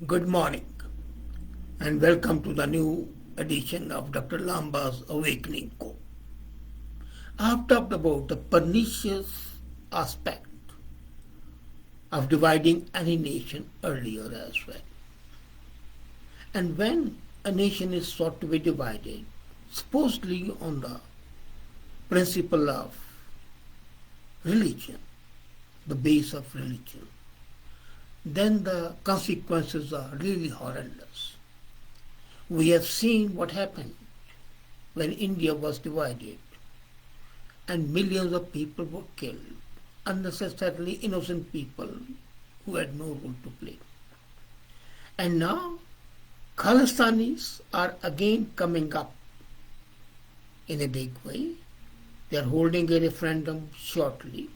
Good morning and welcome to the new edition of Dr. Lamba's Awakening Co. I have talked about the pernicious aspect of dividing any nation earlier as well. And when a nation is sought to be divided, supposedly on the principle of religion, the base of religion, then the consequences are really horrendous. We have seen what happened when India was divided and millions of people were killed, unnecessarily innocent people who had no role to play. And now Khalistanis are again coming up in a big way. They are holding a referendum shortly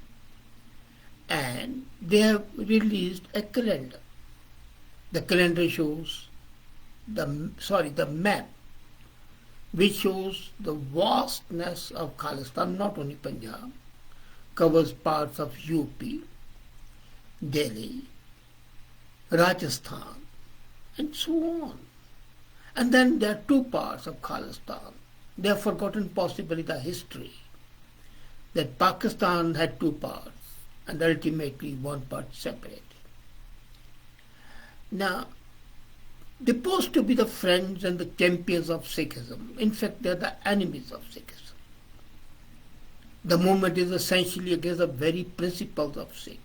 and they have released a calendar. The calendar shows the map which shows the vastness of Khalistan, not only Punjab, covers parts of UP, Delhi, Rajasthan, and so on. And then there are two parts of Khalistan. They have forgotten possibly the history that Pakistan had two parts and ultimately one part separated. Now, they're supposed to be the friends and the champions of Sikhism. In fact, they're the enemies of Sikhism. The movement is essentially against the very principles of Sikhism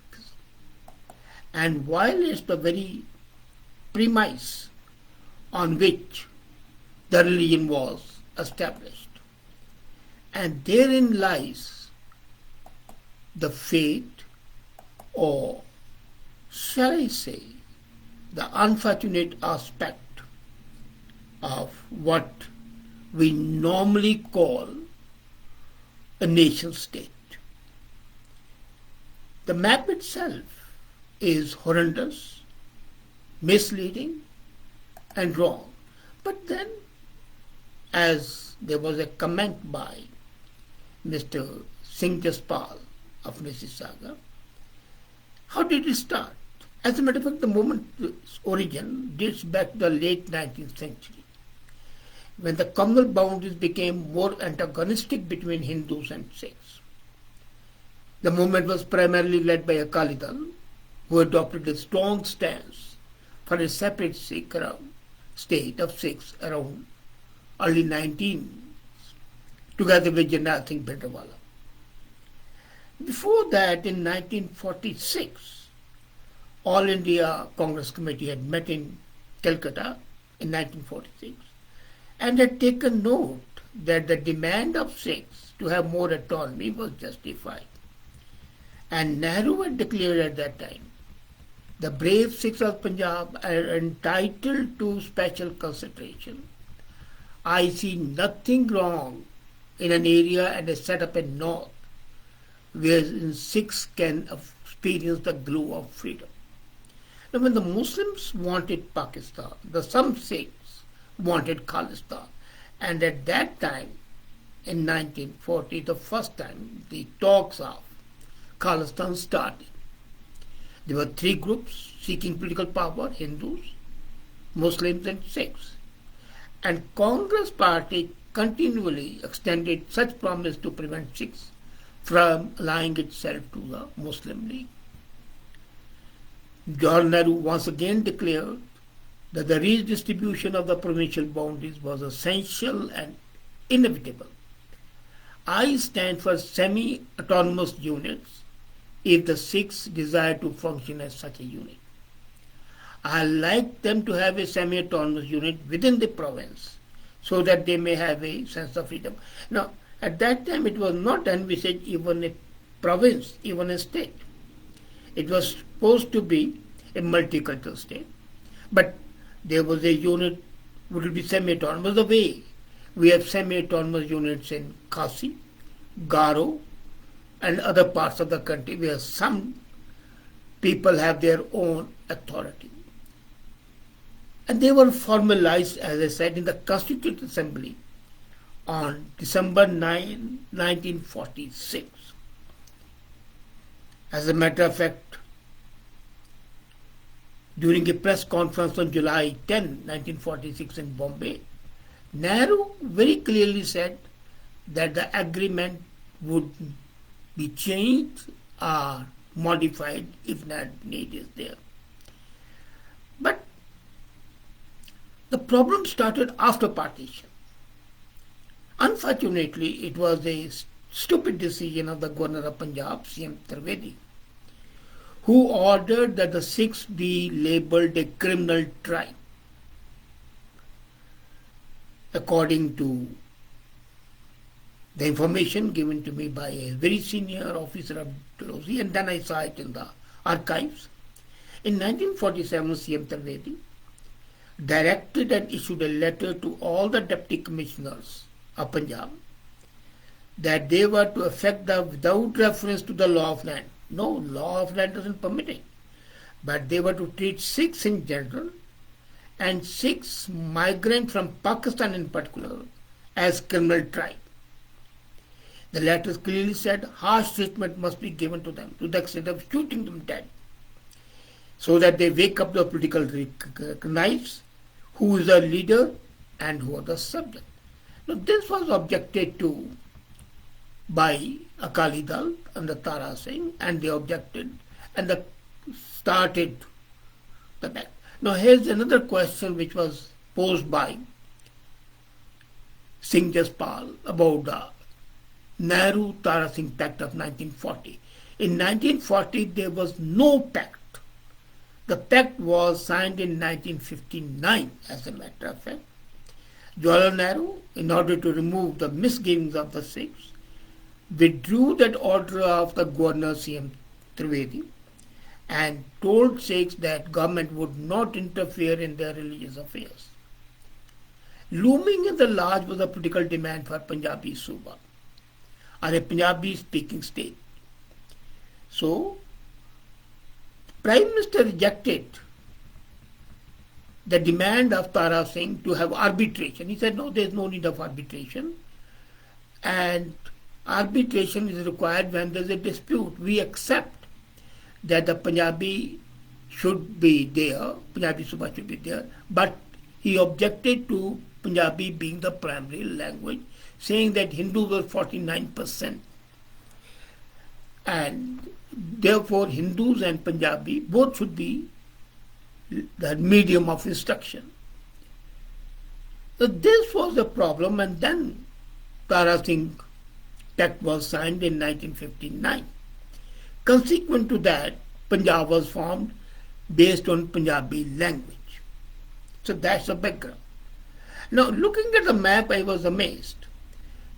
and violates the very premise on which the religion was established. And therein lies the fate, or shall I say, the unfortunate aspect of what we normally call a nation state. The map itself is horrendous, misleading, and wrong. But then, as there was a comment by Mr. Singh Jaspal of Mississauga, how did it start? As a matter of fact, the movement's origin dates back to the late 19th century, when the communal boundaries became more antagonistic between Hindus and Sikhs. The movement was primarily led by Akali Dal, who adopted a strong stance for a separate Sikh state of Sikhs around early 19th, together with Jarnail Singh Bhindranwala. Before that, in 1946, All India Congress Committee had met in Calcutta in 1946 and had taken note that the demand of Sikhs to have more autonomy was justified. And Nehru had declared at that time, the brave Sikhs of Punjab are entitled to special consideration. I see nothing wrong in an area and a setup in North where Sikhs can experience the glow of freedom. Now, when the Muslims wanted Pakistan, some Sikhs wanted Khalistan. And at that time, in 1940, the first time the talks of Khalistan started. There were three groups seeking political power: Hindus, Muslims, and Sikhs. And Congress party continually extended such promise to prevent Sikhs from allying itself to the Muslim League. Jawaharlal Nehru once again declared that the redistribution of the provincial boundaries was essential and inevitable. I stand for semi-autonomous units if the Sikhs desire to function as such a unit. I like them to have a semi-autonomous unit within the province so that they may have a sense of freedom. Now, at that time it was not envisaged even a province, even a state. It was supposed to be a multicultural state, but there was a unit which would be semi-autonomous. The way we have semi-autonomous units in Khasi, Garo, and other parts of the country where some people have their own authority. And they were formalized, as I said, in the Constituent Assembly on December 9, 1946. As a matter of fact, During a press conference on July 10, 1946 in Bombay, Nehru very clearly said that the agreement would be changed or modified if need is there. But the problem started after partition. Unfortunately, it was a stupid decision of the Governor of Punjab, C.M. Trivedi, who ordered that the Sikhs be labelled a criminal tribe. According to the information given to me by a very senior officer of Dalhousie, and then I saw it in the archives, in 1947, C.M. Trivedi directed and issued a letter to all the deputy commissioners of Punjab that they were to effect the without reference to the law of land. No, law of land doesn't permit it. But they were to treat Sikhs in general and Sikhs migrant from Pakistan in particular as criminal tribe. The letters clearly said harsh treatment must be given to them to the extent of shooting them dead, so that they wake up the political recognize who is the leader and who are the subject. Now this was objected to by Akali Dal under Tara Singh, and they objected and started the back. Now here's another question which was posed by Singh Jaspal about the Nehru-Tara Singh Pact of 1940. In 1940 there was no pact. The pact was signed in 1959 as a matter of fact. Jawaharlal Nehru, in order to remove the misgivings of the Sikhs, withdrew that order of the Governor C.M. Trivedi and told Sikhs that government would not interfere in their religious affairs. Looming in the large was a political demand for Punjabi Suba, or a Punjabi speaking state. So, Prime Minister rejected the demand of Tara Singh to have arbitration. He said, no, there is no need of arbitration, and arbitration is required when there is a dispute. We accept that the Punjabi should be there, Punjabi Suba should be there, but he objected to Punjabi being the primary language, saying that Hindus were 49%. And therefore Hindus and Punjabi both should be the medium of instruction. So this was the problem, and then Tara Singh Pact was signed in 1959. Consequent to that, Punjab was formed based on Punjabi language. So that's the background. Now, looking at the map, I was amazed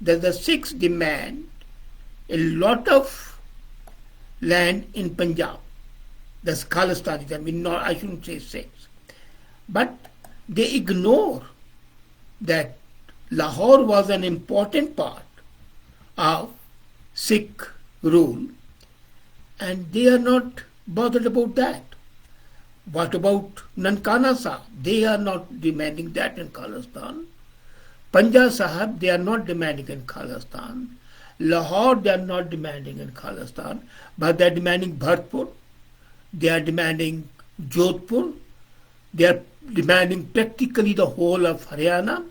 that the Sikhs demand a lot of land in Punjab. That's Khalistanis, I shouldn't say Sikhs. But they ignore that Lahore was an important part of Sikh rule, and they are not bothered about that. What about Nankana Sahib? They are not demanding that in Khalistan. Panja Sahib, they are not demanding in Khalistan. Lahore, they are not demanding in Khalistan, but they are demanding Bhartpur, they are demanding Jodhpur, they are demanding practically the whole of Haryana,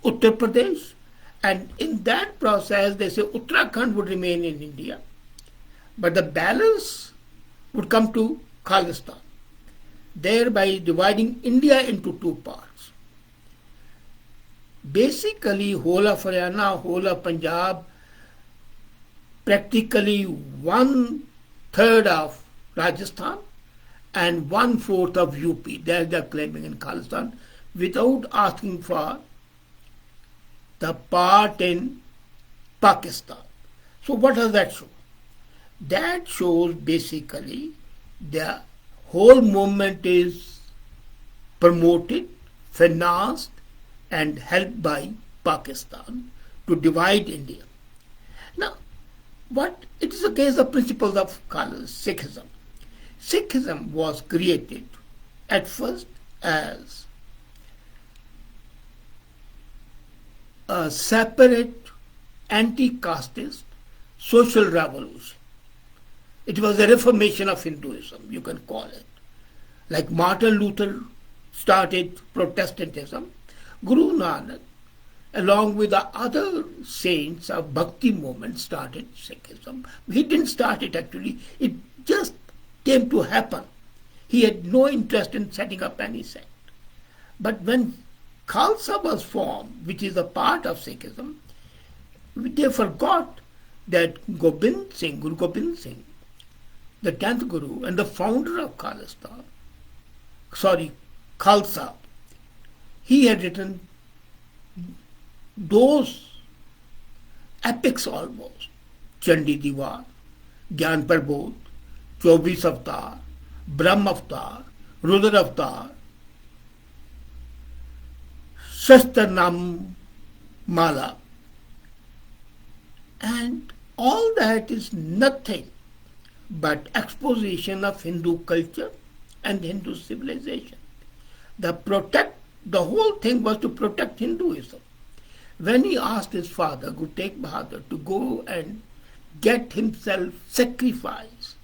Uttar Pradesh, and in that process they say Uttarakhand would remain in India, but the balance would come to Khalistan, thereby dividing India into two parts. Basically, whole of Haryana, whole of Punjab, practically 1/3 of Rajasthan and 1/4 of UP, that they are claiming in Khalistan, without asking for the part in Pakistan. So what does that show? That shows basically the whole movement is promoted, financed, and helped by Pakistan to divide India. Now, what it is a case of principles of Sikhism. Sikhism was created at first as a separate anti-casteist social revolution. It was a reformation of Hinduism, you can call it. Like Martin Luther started Protestantism, Guru Nanak, along with the other saints of Bhakti movement, started Sikhism. He didn't start it actually, it just came to happen. He had no interest in setting up any sect. But when Khalsa was formed, which is a part of Sikhism, they forgot that Guru Gobind Singh, the 10th Guru and the founder of Khalsa, he had written those epics almost, Chandi Diwar, Gyan Prabodh, 24 Avatar, Brahm Avatar, Rudra Avatar, Shastra Nam Mala, and all that is nothing but exposition of Hindu culture and Hindu civilization. The whole thing was to protect Hinduism. When he asked his father, Guru Tegh Bahadur, to go and get himself sacrificed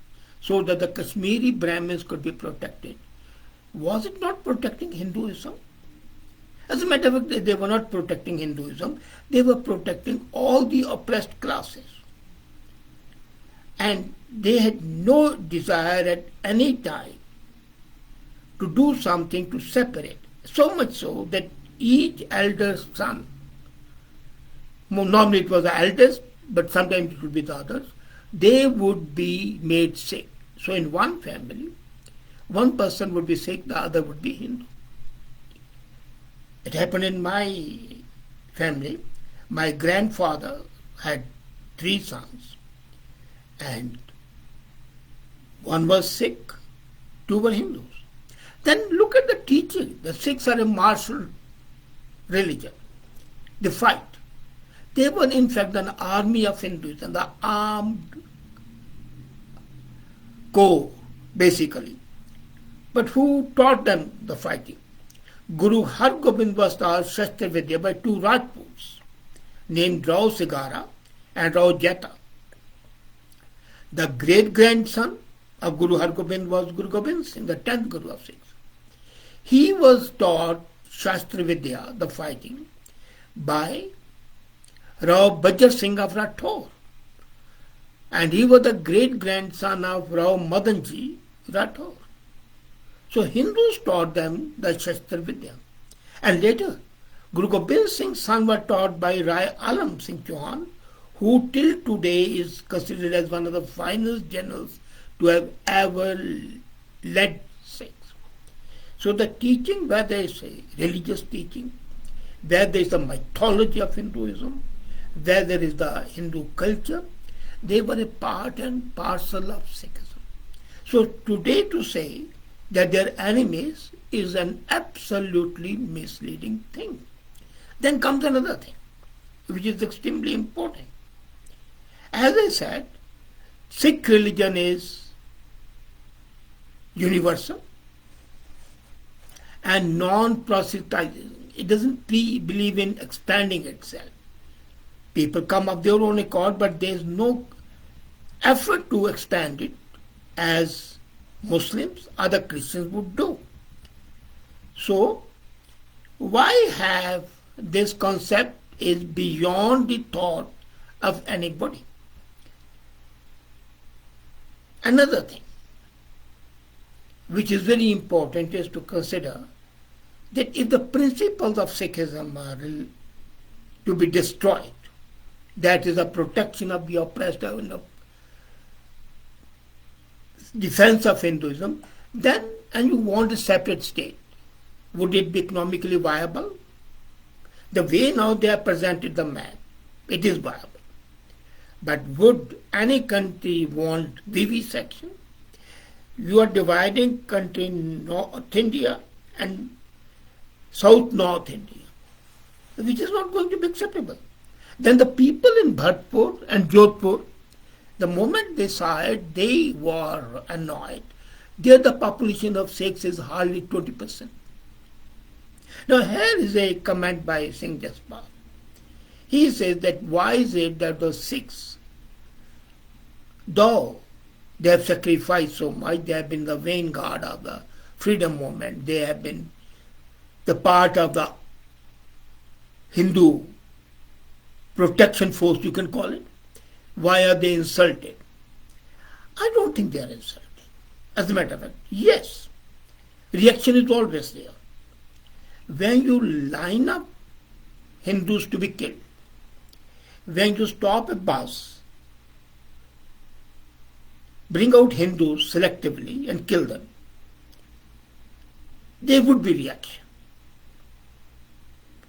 so that the Kashmiri Brahmins could be protected, was it not protecting Hinduism? As a matter of fact, they were not protecting Hinduism, they were protecting all the oppressed classes. And they had no desire at any time to do something to separate. So much so that each elder's son, normally it was the eldest, but sometimes it would be the others, they would be made sick. So in one family, one person would be sick, the other would be Hindu. It happened in my family. My grandfather had 3 sons, and one was Sikh, 2 were Hindus. Then look at the teaching. The Sikhs are a martial religion. They fight. They were in fact an army of Hindus, and the armed corps, basically. But who taught them the fighting? Guru Har Gobind was taught Shastra Vidya by 2 Rajputs named Rao Sigara and Rao Jeta. The great-grandson of Guru Har Gobind was Guru Gobind Singh, the 10th Guru of Sikhs. He was taught Shastra Vidya, the fighting, by Rao Bajjar Singh of Rathore. And he was the great-grandson of Rao Madanji Rathore. So Hindus taught them the Shastra Vidya. And later, Guru Gobind Singh's son was taught by Rai Alam Singh Chauhan, who till today is considered as one of the finest generals to have ever led Sikhs. So the teaching, whether it's a religious teaching, where there is the mythology of Hinduism, where there is the Hindu culture, they were a part and parcel of Sikhism. So today to say that they are enemies is an absolutely misleading thing. Then comes another thing, which is extremely important. As I said, Sikh religion is universal and non-proselytizing. It doesn't believe in expanding itself. People come of their own accord, but there is no effort to expand it as Muslims, other Christians would do. So, why have this concept is beyond the thought of anybody? Another thing, which is very important, is to consider that if the principles of Sikhism are to be destroyed, that is the protection of the oppressed, defense of Hinduism, then, and you want a separate state, would it be economically viable? The way now they have presented the map, it is viable. But would any country want vivisection? You are dividing country North India and South North India, which is not going to be acceptable. Then the people in Bharatpur and Jodhpur, the moment they saw it, they were annoyed. There the population of Sikhs is hardly 20%. Now here is a comment by Singh Jaspal. He says that why is it that the Sikhs, though they have sacrificed so much, they have been the vanguard of the freedom movement. They have been the part of the Hindu protection force, you can call it. Why are they insulted? I don't think they are insulted. As a matter of fact, yes, reaction is always there. When you line up Hindus to be killed, when you stop a bus, bring out Hindus selectively and kill them, there would be reaction.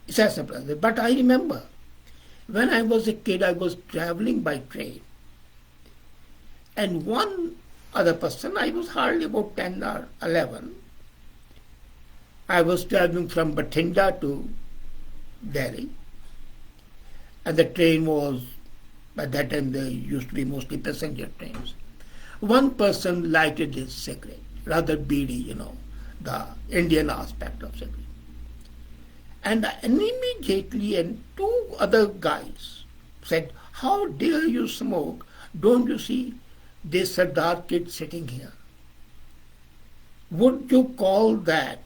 It's as simple as that. But I remember when I was a kid, I was traveling by train, and one other person, I was hardly about 10 or 11, I was traveling from Bathinda to Delhi, and the train was, by that time there used to be mostly passenger trains. One person lighted his cigarette, rather beady, the Indian aspect of cigarette. And immediately, and two other guys said, "How dare you smoke? Don't you see this Sardar kid sitting here? Would you call that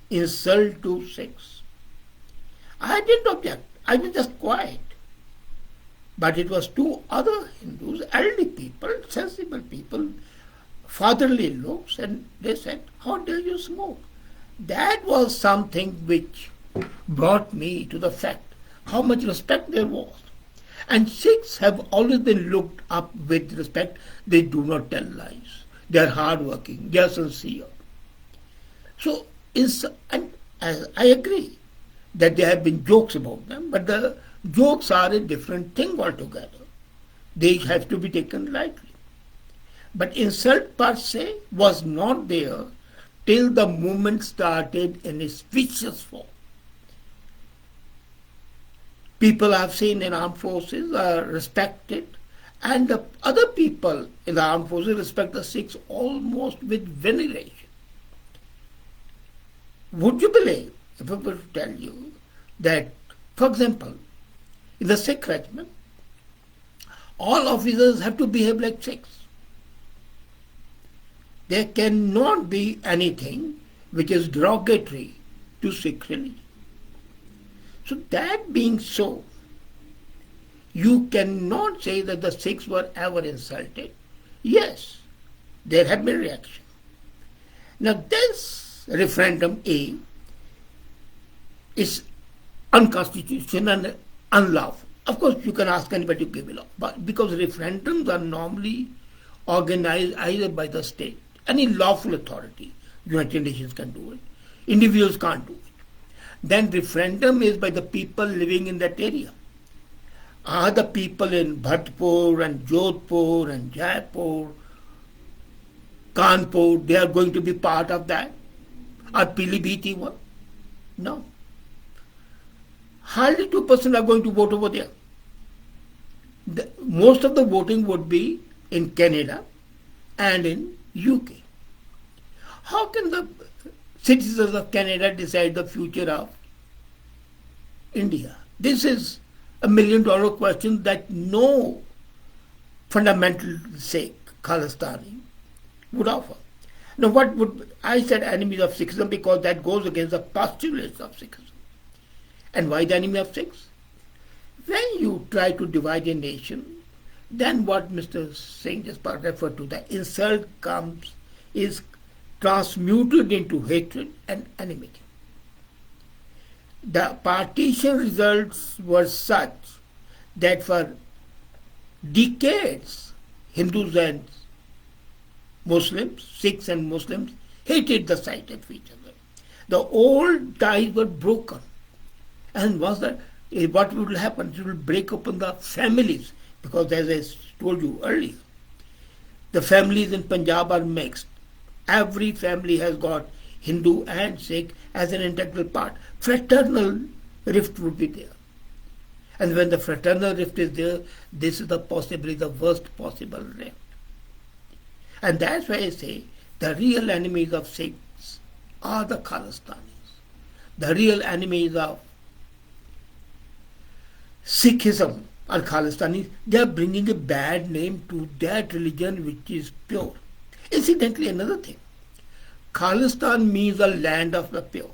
insult to Sikhs?" I didn't object. I was just quiet. But it was two other Hindus, elderly people, sensible people, fatherly looks, and they said, "How dare you smoke?" That was something which brought me to the fact how much respect there was. And Sikhs have always been looked up with respect. They do not tell lies. They are hardworking. They are sincere. So, and I agree that there have been jokes about them, but the jokes are a different thing altogether. They have to be taken lightly. But insult per se was not there till the movement started in its vicious form. People I've seen in armed forces are respected, and the other people in the armed forces respect the Sikhs almost with veneration. Would you believe, if I were to tell you, that, for example, in the Sikh regiment, all officers have to behave like Sikhs. There cannot be anything which is derogatory to Sikh religion. So that being so, you cannot say that the Sikhs were ever insulted. Yes, there have been reactions. Now this referendum A is unconstitutional and unlawful. Of course, you can ask anybody to give a law, but because referendums are normally organized either by the state, any lawful authority, United Nations can do it, individuals can't do it. Then referendum is by the people living in that area. Are the people in Bharatpur and Jodhpur and Jaipur, Kanpur, they are going to be part of that? Or Pilibhit one? No. Hardly 2% are going to vote over there. Most of the voting would be in Canada and in UK. How can the citizens of Canada decide the future of India? This is a $1 million question that no fundamental Sikh, Khalistani would offer. Now what would, I said enemies of Sikhism because that goes against the postulates of Sikhism. And why the enemy of Sikhs? When you try to divide a nation, then what Mr. Singh just referred to, the insult is transmuted into hatred and enmity. The partition results were such that for decades Hindus and Muslims, Sikhs and Muslims, hated the sight of each other. The old ties were broken. And what will happen? It will break open the families, because as I told you earlier, the families in Punjab are mixed. Every family has got Hindu and Sikh as an integral part. Fraternal rift would be there. And when the fraternal rift is there, this is possibly the worst possible rift. And that's why I say the real enemies of Sikhs are the Khalistanis. The real enemies of Sikhism or Khalistanis, they are bringing a bad name to that religion which is pure. Incidentally, another thing, Khalistan means the land of the pure,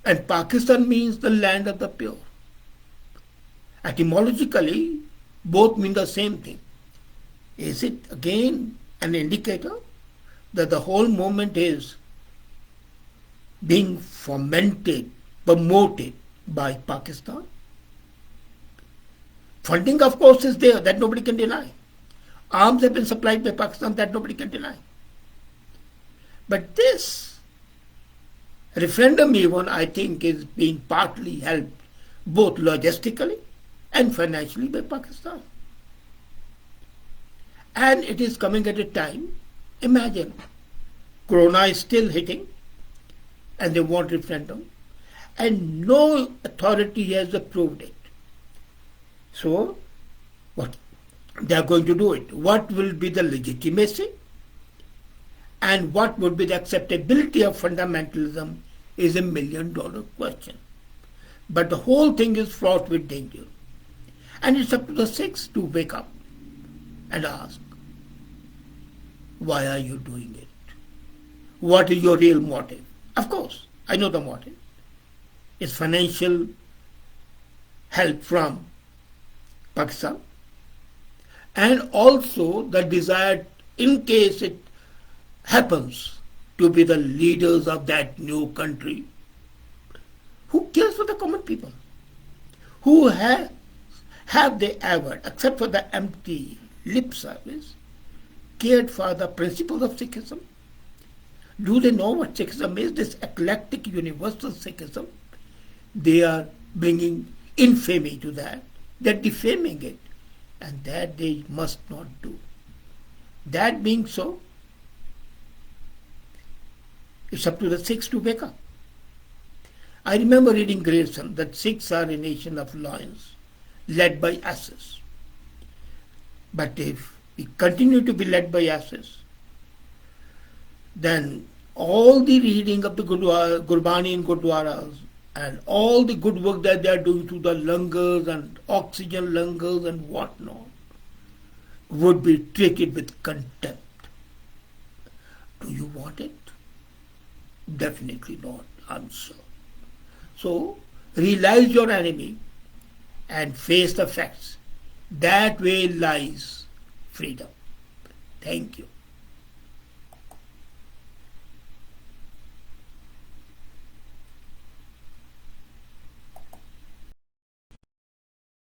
and Pakistan means the land of the pure. Etymologically, both mean the same thing. Is it again an indicator that the whole movement is being fomented, promoted by Pakistan? Funding, of course, is there, that nobody can deny. Arms have been supplied by Pakistan, that nobody can deny. But this referendum even, I think, is being partly helped both logistically and financially by Pakistan. And it is coming at a time, imagine, Corona is still hitting and they want referendum and no authority has approved it. So, what they are going to do it? What will be the legitimacy and what would be the acceptability of fundamentalism is $1 million question. But the whole thing is fraught with danger. And it's up to the Sikhs to wake up and ask, why are you doing it? What is your real motive? Of course, I know the motive. It's financial help from Pakistan and also the desire, in case it happens, to be the leaders of that new country. Who cares for the common people? Who have they ever, except for the empty lip service, cared for the principles of Sikhism? Do they know what Sikhism is? This eclectic universal Sikhism. They are bringing infamy to that. They're defaming it. And that they must not do. That being so, it's up to the Sikhs to wake up. I remember reading Grayson that Sikhs are a nation of lions, led by asses. But if we continue to be led by asses, then all the reading of the Gurbani and Gurdwaras and all the good work that they are doing through the langars and oxygen langars and whatnot would be treated with contempt. Do you want it? Definitely not, I'm sure. So, realize your enemy and face the facts. That way lies freedom. Thank you.